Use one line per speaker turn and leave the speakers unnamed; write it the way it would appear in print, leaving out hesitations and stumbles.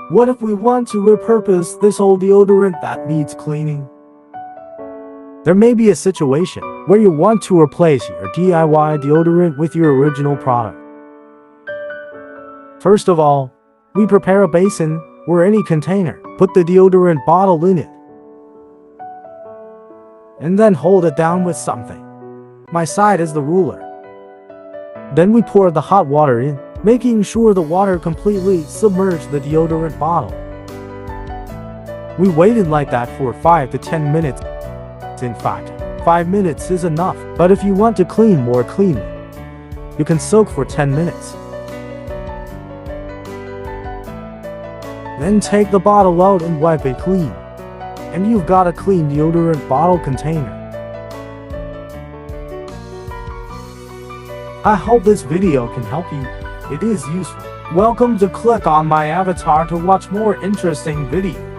What if we want to repurpose this old deodorant that needs cleaning? There may be a situation where you want to replace your DIY deodorant with your original product. First of all, we prepare a basin or any container, put the deodorant bottle in it, and then hold it down with something. My side is the ruler. Then we pour the hot water in, making sure the water completely submerged the deodorant bottle. We waited like that for 5 to 10 minutes. In fact, 5 minutes is enough, but if you want to clean more cleanly, you can soak for 10 minutes. Then take the bottle out and wipe it clean, and you've got a clean deodorant bottle container. I hope this video can help you. It is useful. Welcome to click on my avatar to watch more interesting videos.